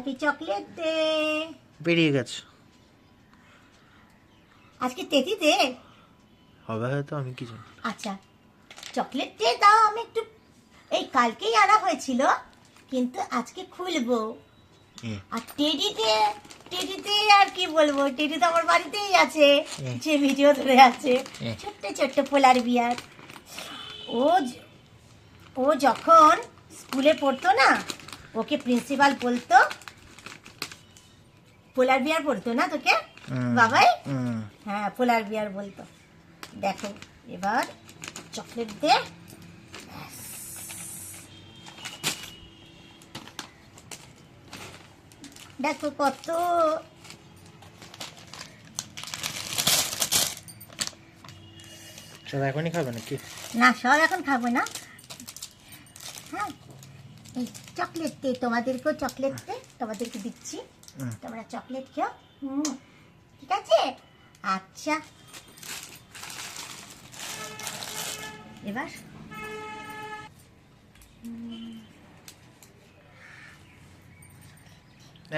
Happy chocolate day. বেরিয়ে গেছে আজকে তেতি দে হবে হয়তো, আমি কি জানি। আচ্ছা চকলেট ডে দাও, আমি একটু এই কালকেই আনা হয়েছিল কিন্তু আজকে খুলবো। আর টেডিতে আর কি বলবো, টেডি তো আমার বাড়িতেই আছে, যে ভিডিও ধরে আছে, ছোট্ট ছোট্ট পোলার বিয়ার। ও যখন স্কুলে পড়তো না, ওকে প্রিন্সিপাল বলতো পোলার বিয়ার পড়তো না তোকে বাবাই? হ্যাঁ পোলার বিয়ার বলতো। দেখো এবার চকলেট দে। দেখো কত সব এখনই খাবে নাকি? না, সব এখন খাবো না। হ্যাঁ এই চকলেট দে, তোমাদেরকেও চকলেট দে, তোমাদেরকে দিচ্ছি, তোমরা চকলেট খেও। ঠিক আছে? আচ্ছা এবার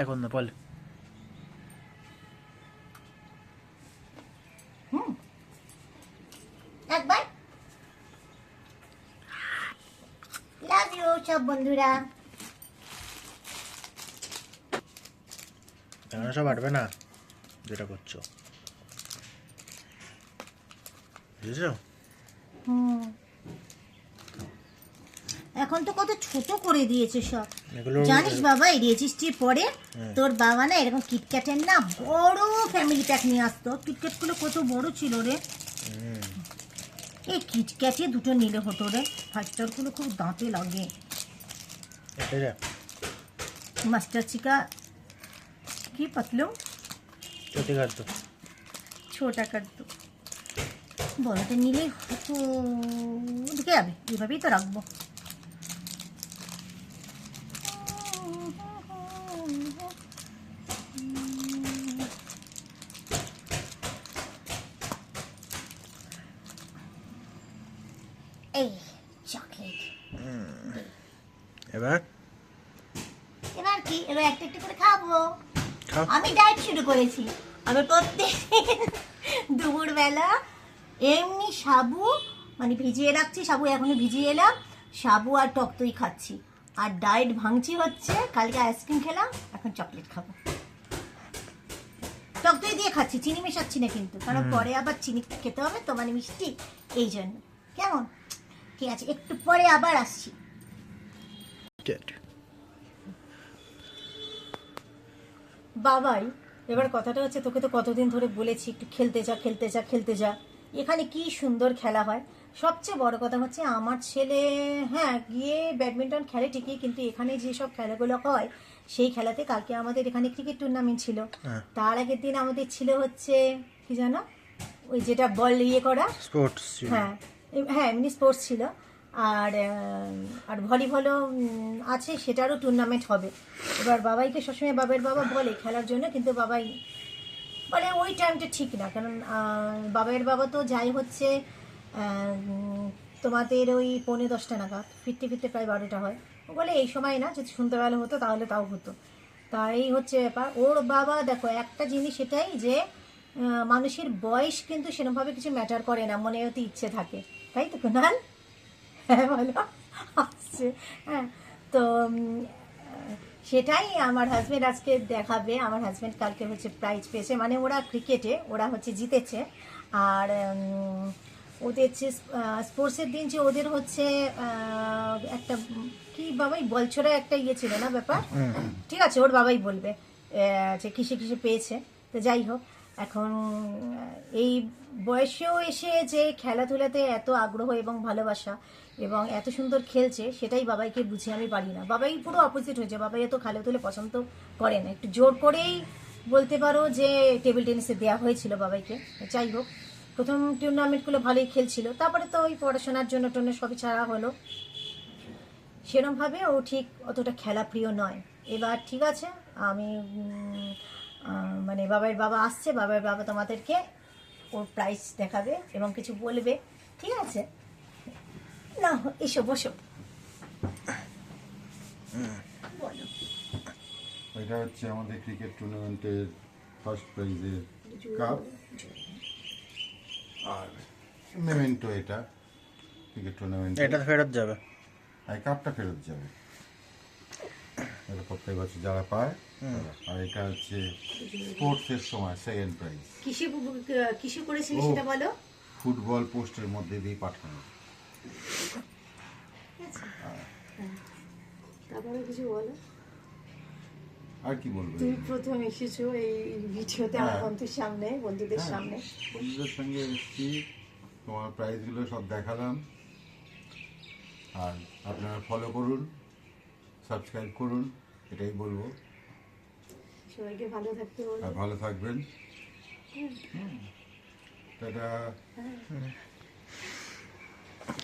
এখন না, বল। একবার লাভ ইউ সব বন্ধুরা। এখন সব আটবে না যেটা করছো, বুঝেছো? এখন তো কত ছোট করে দিয়েছে সব, এগুলো জানিস বাবা? এই রেজিস্ট্রির পরে তোর বাবা না এরকম কিটক্যাটের না বড় ফ্যামিলি প্যাক নিয়ে আসতো। কিটক্যাট গুলো কত বড় ছিল রে। এই কিটক্যাটে দুটো নিলে হতো রে, ফাইভ স্টার গুলো খুব দাঁতে লাগে। মাস্টার চিকা কি পাতলো চটি কাটতো, ছোটা কাটতো, বড়টা নিলেই হতো। দেখে যাবে, এভাবেই তো রাখবো। এই চকলেট এবার এবার কি, এবার একটা একটা করে খাবো। খাও। আমি ডায়েট শুরু করেছি। আমি প্রত্যেক দুপুরবেলা এমনি সাবু মানে ভিজিয়ে রাখছি, সাবু এখনো ভিজিয়ে এলাম, সাবু আর টক দই খাচ্ছি। আর ডায়েট ভাঙছি হচ্ছে, কালকে আইসক্রিম খেলাম, এখন চকলেট খাবো। টক দই দিয়ে খাচ্ছি, চিনি মেশাচ্ছি না কিন্তু, কারণ পরে আবার চিনি খেতে হবে তো, মানে মিষ্টি, এই জন্য। কেমন? ঠিক আছে, একটু পরে আবার আসছি। বাবাই এবার কথাটা হচ্ছে, তোকে তো কতদিন ধরে বলেছি একটু খেলতে যা খেলতে যা খেলতে যা। এখানে কি সুন্দর খেলা হয়। সবচেয়ে বড় কথা হচ্ছে আমার ছেলে হ্যাঁ গিয়ে ব্যাডমিন্টন খেলে ঠিকই, কিন্তু এখানে যেসব খেলাগুলো হয় সেই খেলাতে, কালকে আমাদের এখানে ক্রিকেট টুর্নামেন্ট ছিল, তার আগের দিন আমাদের ছিল হচ্ছে কি জানো, ওই যেটা বল ইয়ে করা স্পোর্টস। হ্যাঁ হ্যাঁ এমনি স্পোর্টস ছিল। আর আর ভলিবলও আছে, সেটারও টুর্নামেন্ট হবে। এবার বাবাইকে সবসময় বাবার বাবা বলে খেলার জন্য, কিন্তু বাবাই বলে ওই টাইমটা ঠিক না, কারণ বাবার বাবা তো যাই হচ্ছে তোমাদের ওই 9:45 নাগাদ, ফিরতে ফিরতে প্রায় 12টা হয়। ও বলে এই সময় না, যদি সন্ধ্যাবেলা হতো তাহলে তাও হতো। তাই হচ্ছে ব্যাপার। ওর বাবা দেখো একটা জিনিস এটাই যে মানুষের বয়স কিন্তু সেরকমভাবে কিছু ম্যাটার করে না, মনে হতে ইচ্ছে থাকে, তাই তো কুনাল? হ্যাঁ বলো, আসছে। হ্যাঁ তো সেটাই আমার হাজব্যান্ড আজকে দেখাবে। আমার হাজব্যান্ড কালকে হচ্ছে প্রাইজ পেয়েছে, মানে ওরা ক্রিকেটে ওরা হচ্ছে জিতেছে। আর ওদের যে স্পোর্টসের দিন যে ওদের হচ্ছে একটা কি বাবাই বলছরা একটা ইয়ে ছিল না ব্যাপার, ঠিক আছে ওর বাবাই বলবে যে কিসে কিসে পেয়েছে। তো যাই হোক, এখন এই বয়সেও এসে যে খেলাধুলাতে এত আগ্রহ এবং ভালোবাসা এবং এত সুন্দর খেলছে, সেটাই বাবাইকে বুঝে আমি পারি না। বাবাই পুরো অপোজিট হয়েছে, বাবাই এত খেলাধুলা পছন্দ করে না, একটু জোর করেই বলতে পারো যে টেবিল টেনিসে দেওয়া হয়েছিল বাবাইকে। যাই হোক, প্রথম টুর্নামেন্টগুলো ভালোই খেলছিল, তারপরে তো ওই পড়াশোনার জন্য টন্য সবই ছাড়া হলো, সেরমভাবে ও ঠিক অতটা খেলা প্রিয় নয়। এবার ঠিক আছে, আমি মানে বাবার বাবা আসছে, বাবার বাবা তোমাদেরকে ওর প্রাইজ দেখাবে এবং কিছু বলবে, ঠিক আছে? না এসো বসো, বলো। এটা হচ্ছে আমাদের ক্রিকেট টুর্নামেন্টের ফার্স্ট প্রাইজের কাপ, আর মেমেন্টো এটা ক্রিকেট টুর্নামেন্ট, এটা ফেরত যাবে। আর কাপটা ফেরত যাবে। এটা প্রত্যেক বছর যারা পায় তারা। আর এটা হচ্ছে স্পোর্টসের সময় সেকেন্ড প্রাইজ, কিসে করেছিলে সেটা বলো। ফুটবল পোস্টের মধ্যে দিয়ে পাঠানো। তারপরে কিছু বলো। আর কি বলবো, তুমি প্রথম এসেছো এই ভিডিওতে আমার হ্যাঁ। বন্ধুদের হ্যাঁ, সামনে। বন্ধুদের সঙ্গে এসেছি, তোমার প্রাইজগুলো সব দেখালাম। আর আপনারা ফলো করুন, সাবস্ক্রাইব করুন, এটাই বলবো। সবাইকে ভালো থাকতে বলো। আর ভালো থাকবেন। টাটা।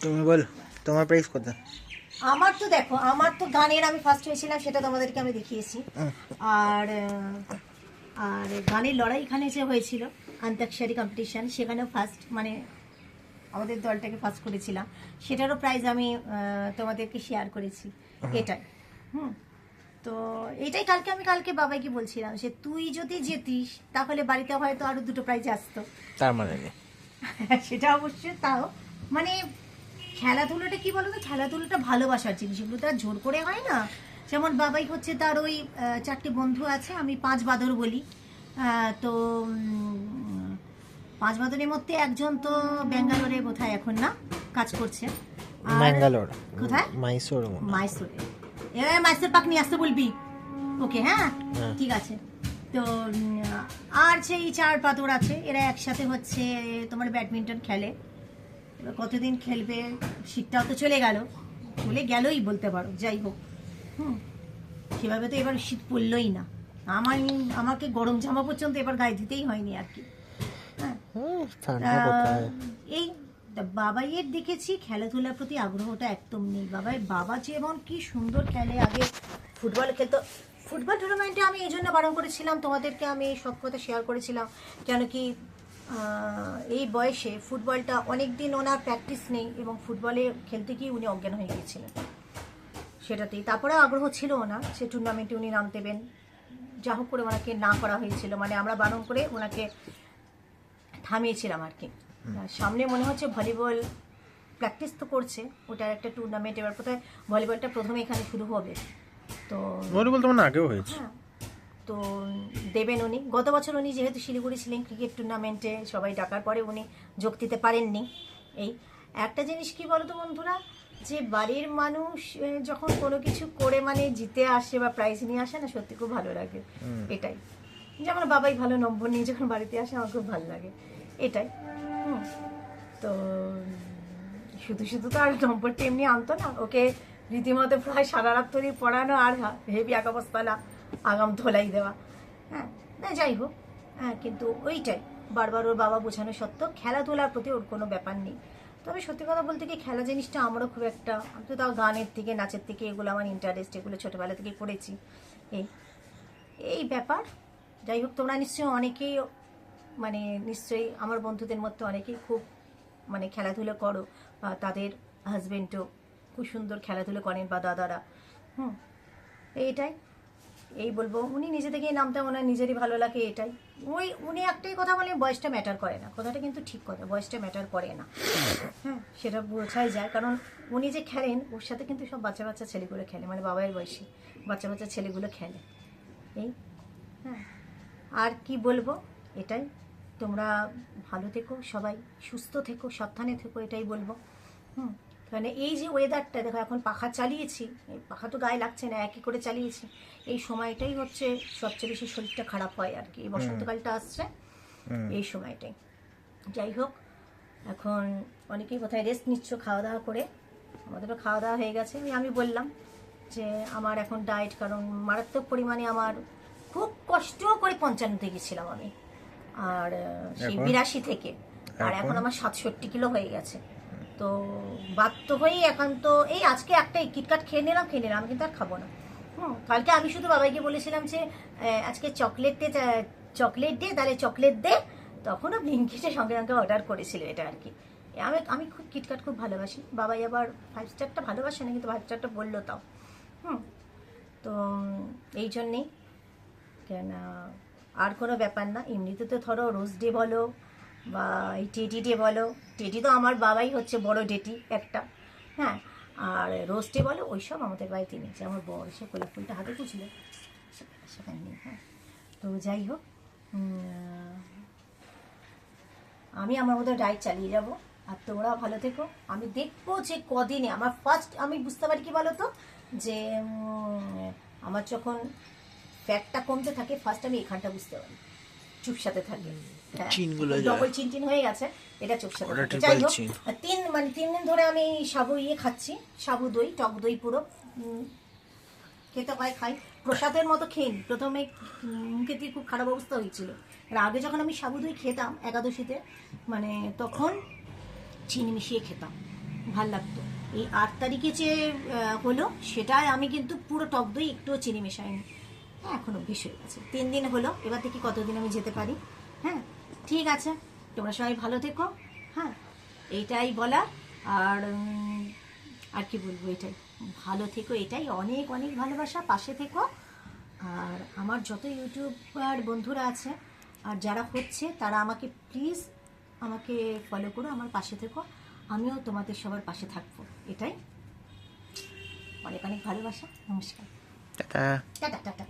তুমি বল তোমার প্রাইস কত? আমার তো দেখো, আমার তো গানের আমি ফার্স্ট হয়েছিলাম, সেটা তোমাদেরকে আমি দেখিয়েছি। আর আর গানের লড়াই এখানে যে হয়েছিল অন্তাক্ষরী কম্পিটিশন, সেখানেও ফার্স্ট, মানে আমাদের দলটাকে ফার্স্ট করেছিলাম, সেটারও প্রাইজ আমি তোমাদেরকে শেয়ার করেছি। এটাই তো এটাই কালকে বাবাইকে বলছিলাম যে তুই যদি যেতিস তাহলে বাড়িতে হয়তো আরো 2টো প্রাইজ আসতো। তার মানে নেই। সেটা অবশ্যই, তাও মানে খেলাধুলাটা কি বলতো, খেলাধুলাটা ভালোবাসার জিনিস, এগুলো তো আর জোর করে হয় না। যেমন বাবাই হচ্ছে, তার ওই 4টে বন্ধু আছে, আমি 5 বাদর বলি। তো 5 বাদরের মধ্যে একজন তো ব্যাঙ্গালোরে কোথায় এখন না কাজ করছে। আর ম্যাঙ্গালোর কোথায়? মাইসোর। মাইসোরে। এবার মাইসোর পাক নিয়ে আসতে বলবি, ওকে? হ্যাঁ, ঠিক আছে। তো আর সেই 4 বাদর আছে, এরা একসাথে হচ্ছে তোমার ব্যাডমিন্টন খেলে। এবার কতদিন খেলবে, শীতটাও তো চলে গেলই বলতে পারো। যাই হোক, সেভাবে তো এবার শীত পড়লই না। আমাকে গরম জামা পর্যন্ত এবার গায়ে দিতেই হয়নি আর কি। হ্যাঁ, এই বাবাইয়ের দেখেছি খেলাধুলার প্রতি আগ্রহটা একদম নেই। বাবা যেমন কি সুন্দর খেলে, আগে ফুটবল খেলতো। ফুটবল টুর্নামেন্টে আমি এই জন্য বারণ করেছিলাম, তোমাদেরকে আমি সব কথা শেয়ার করেছিলাম, কেন কি এই বয়সে ফুটবলটা অনেক দিন ওনার প্র্যাকটিস নেই, এবং ফুটবলে খেলতে গিয়ে উনি অজ্ঞান হয়ে গিয়েছিলেন সেটাতেই। তারপরে আগ্রহ ছিল ওনার, সে টুর্নামেন্টে উনি নাম দেবেন, যা হোক করে ওনাকে না করা হয়েছিল, মানে আমরা বারণ করে ওনাকে থামিয়েছিলাম আর কি। সামনে মনে হচ্ছে ভলিবল প্র্যাকটিস তো করছে, ওটার একটা টুর্নামেন্ট, এবার কোথায় ভলিবলটা প্রথমে এখানে শুরু হবে। তো ভলিবল তো মানে আগেও হয়েছে। হ্যাঁ, তো দেবেন উনি। গত বছর উনি যেহেতু শিলিগুড়ি ছিলেন ক্রিকেট টুর্নামেন্টে, সবাই ডাকার পরে উনি যোগ দিতে পারেননি। এই একটা জিনিস কি বলতো বন্ধুরা, যে বাড়ির মানুষ যখন কোনো কিছু করে মানে জিতে আসে বা প্রাইজ নিয়ে আসে না, সত্যি খুব ভালো লাগে। এটাই, যেমন বাবাই ভালো নম্বর নিয়ে যখন বাড়িতে আসে, আমার খুব ভালো লাগে। এটাই। তো শুধু তো আর নম্বরটা এমনি আনতো না, ওকে রীতিমতো প্রায় সারা রাত ধরে পড়ানো, আর হেভি আঁকাবস্তালা আগাম ধোলাই দেওয়া। হ্যাঁ, না যাই হোক, হ্যাঁ, কিন্তু ওইটাই বারবার ওর বাবা বোঝানো সত্ত্বেও খেলাধুলার প্রতি ওর কোনো ব্যাপার নেই। তবে সত্যি কথা বলতে কি, খেলা জিনিসটা আমারও খুব একটা, আমি তো তাও গানের থেকে নাচের থেকে এগুলো আমার ইন্টারেস্ট, এগুলো ছোটোবেলা থেকে করেছি। এই ব্যাপার। যাই হোক, তোমরা নিশ্চয়ই অনেকেই, মানে নিশ্চয়ই আমার বন্ধুদের মধ্যে অনেকেই খুব মানে খেলাধুলো করো, বা তাদের হাজবেন্ডও খুব সুন্দর খেলাধুলো করেন, বা দাদারা। এইটাই, এই বলবো, উনি নিজে থেকেই নামটা ওনার নিজেরই ভালো লাগে। এটাই, উনি একটাই কথা বলেন, বয়সটা ম্যাটার করে না। কথাটা কিন্তু ঠিক কথা, বয়সটা ম্যাটার করে না। হ্যাঁ, সেটা বোঝাই যায়, কারণ উনি যে খেলেন, ওর সাথে কিন্তু সব বাচ্চা ছেলেগুলো খেলে, মানে বাবার বয়সী বাচ্চা ছেলেগুলো খেলে। এই হ্যাঁ, আর কি বলবো, এটাই। তোমরা ভালো থেকো, সবাই সুস্থ থেকো, সাবধানে থেকো, এটাই বলবো। মানে এই যে ওয়েদারটা দেখো, এখন পাখা চালিয়েছি, এই পাখা তো গায়ে লাগছে না, একই করে চালিয়েছি। এই সময়টাই হচ্ছে সবচেয়ে বেশি শরীরটা খারাপ হয় আর কি, এই বসন্তকালটা আসছে এই সময়টাই। যাই হোক, এখন অনেকেই কোথায় রেস্ট নিচ্ছ খাওয়া দাওয়া করে, আমাদেরও খাওয়া দাওয়া হয়ে গেছে। আমি বললাম যে আমার এখন ডায়েট, কারণ মারাত্মক পরিমাণে আমার খুব কষ্ট করে 55 গেছিলাম আমি, আর সেই 82 থেকে, আর এখন আমার 67 কিলো হয়ে গেছে। তো বাধ্য হয়েই এখন তো এই আজকে একটা কিটকাট খেয়ে নিলাম, আমি কিন্তু আর খাবো না। কালকে আমি শুধু বাবাইকে বলেছিলাম যে আজকে চকলেট দে, তাহলে চকলেট দে, তখনও ব্লিঙ্কিটে সঙ্গে সঙ্গে অর্ডার করেছিল এটা আর কি। আমি খুব কিটকাট খুব ভালোবাসি, বাবাই আবার 5 স্টারটা ভালোবাসে না, কিন্তু 5 স্টারটা বললো তাও। তো এই জন্যেই কেন আর কোনো ব্যাপার না, এমনিতে তো ধরো রোজ ডে বলো বা এই টেডি ডে বলো, টেডি তো আমার বাবাই হচ্ছে বড় ডেটি একটা, হ্যাঁ, আর রোজ ডে বলো ওইসব আমাদের বাড়িতে নেই। যে আমার বর সে গোলাপ ফুলটা হাতে তুলছিল সেখানে নেই। হ্যাঁ, তো যাই হোক, আমি আমার মতো ডায়েট চালিয়ে যাব, আর তোমরাও ভালো থেকো। আমি দেখবো যে কদিনে আমার ফার্স্ট আমি বুঝতে পারি কি বলো তো, যে আমার যখন ফ্যাটটা কমতে থাকে ফার্স্ট আমি এখানটা বুঝতে পারি, চুপসাতে থাকে, হ্যাঁ, চিনগুলো যায়। ডবল চিন হয়ে গেছে, এটা চুপসাতে ওটা থাকে। triple যাই হোক, চিন। 3 দিন ধরে আমি সাবু খাচ্ছি, সাবু দই, টক দই পুরো খেতে হয়, খাই প্রসাদের মতো খেয়ে নিই। প্রথমে মুখে দিয়ে খুব খারাপ অবস্থা হয়েছিল, আর আগে যখন আমি সাবু দই খেতাম একাদশীতে, মানে তখন চিনি মিশিয়ে খেতাম, ভাল লাগতো। এই 8 তারিখে যে হলো সেটাই আমি কিন্তু পুরো টক দই একটুও চিনি মেশাইনি, হ্যাঁ, এখন অভ্যেস হয়ে গেছে। 3 দিন হলো, এবার দেখি কতদিন আমি যেতে পারি। হ্যাঁ, ঠিক আছে, তোমরা সবাই ভালো থেকো, হ্যাঁ, এইটাই বলা। আর কি বলবো, এটাই ভালো থেকো, এটাই অনেক অনেক ভালোবাসা, পাশে থেকো। আর আমার যত ইউটিউবার বন্ধুরা আছে আর যারা হচ্ছে তারা আমাকে প্লিজ আমাকে ফলো করো, আমার পাশে থেকো, আমিও তোমাদের সবার পাশে থাকবো। এটাই অনেক অনেক ভালোবাসা। নমস্কার, টাটা। Tata tata.